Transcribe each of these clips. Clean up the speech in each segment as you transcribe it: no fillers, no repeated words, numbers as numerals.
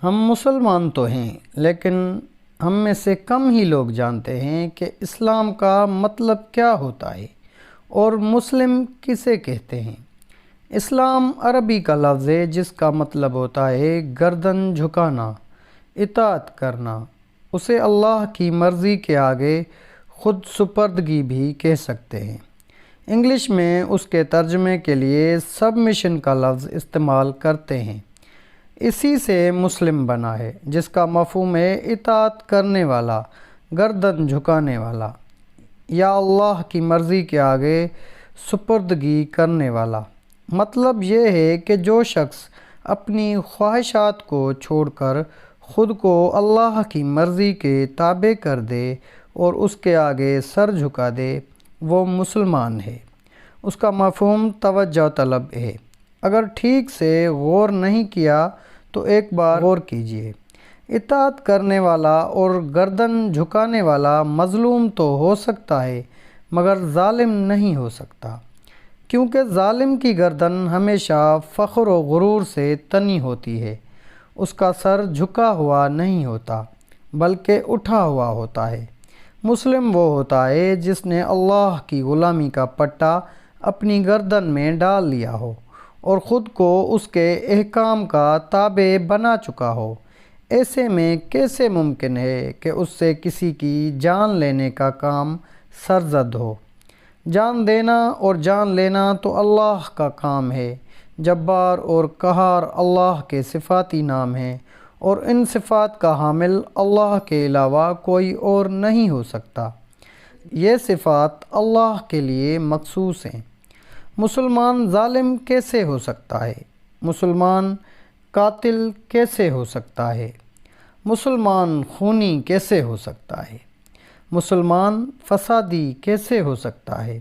ہم مسلمان تو ہیں، لیکن ہم میں سے کم ہی لوگ جانتے ہیں کہ اسلام کا مطلب کیا ہوتا ہے اور مسلم کسے کہتے ہیں۔ اسلام عربی کا لفظ ہے جس کا مطلب ہوتا ہے گردن جھکانا، اطاعت کرنا۔ اسے اللہ کی مرضی کے آگے خود سپردگی بھی کہہ سکتے ہیں۔ انگلش میں اس کے ترجمے کے لیے سبمیشن کا لفظ استعمال کرتے ہیں۔ اسی سے مسلم بنا ہے، جس کا مفہوم ہے اطاعت کرنے والا، گردن جھکانے والا، یا اللہ کی مرضی کے آگے سپردگی کرنے والا۔ مطلب یہ ہے کہ جو شخص اپنی خواہشات کو چھوڑ کر خود کو اللہ کی مرضی کے تابع کر دے اور اس کے آگے سر جھکا دے، وہ مسلمان ہے۔ اس کا مفہوم توجہ طلب ہے۔ اگر ٹھیک سے غور نہیں کیا تو ایک بار غور کیجیے۔ اطاعت کرنے والا اور گردن جھکانے والا مظلوم تو ہو سکتا ہے مگر ظالم نہیں ہو سکتا، کیونکہ ظالم کی گردن ہمیشہ فخر و غرور سے تنی ہوتی ہے۔ اس کا سر جھکا ہوا نہیں ہوتا بلکہ اٹھا ہوا ہوتا ہے۔ مسلم وہ ہوتا ہے جس نے اللہ کی غلامی کا پٹا اپنی گردن میں ڈال لیا ہو اور خود کو اس کے احکام کا تابع بنا چکا ہو۔ ایسے میں کیسے ممکن ہے کہ اس سے کسی کی جان لینے کا کام سرزد ہو؟ جان دینا اور جان لینا تو اللہ کا کام ہے۔ جبار اور قہار اللہ کے صفاتی نام ہیں اور ان صفات کا حامل اللہ کے علاوہ کوئی اور نہیں ہو سکتا۔ یہ صفات اللہ کے لیے مخصوص ہیں۔ مسلمان ظالم کیسے ہو سکتا ہے؟ مسلمان قاتل کیسے ہو سکتا ہے؟ مسلمان خونی کیسے ہو سکتا ہے؟ مسلمان فسادی کیسے ہو سکتا ہے؟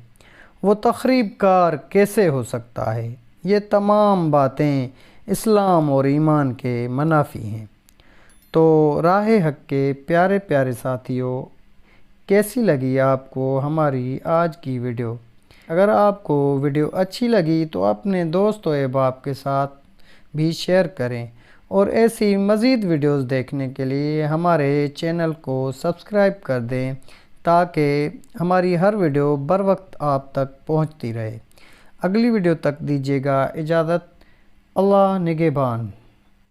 وہ تخریب کار کیسے ہو سکتا ہے؟ یہ تمام باتیں اسلام اور ایمان کے منافی ہیں۔ تو راہ حق کے پیارے پیارے ساتھیوں، کیسی لگی آپ کو ہماری آج کی ویڈیو؟ اگر آپ کو ویڈیو اچھی لگی تو اپنے دوست و احباب کے ساتھ بھی شیئر کریں، اور ایسی مزید ویڈیوز دیکھنے کے لیے ہمارے چینل کو سبسکرائب کر دیں تاکہ ہماری ہر ویڈیو بر وقت آپ تک پہنچتی رہے۔ اگلی ویڈیو تک دیجیے گا اجازت۔ اللہ نگہبان۔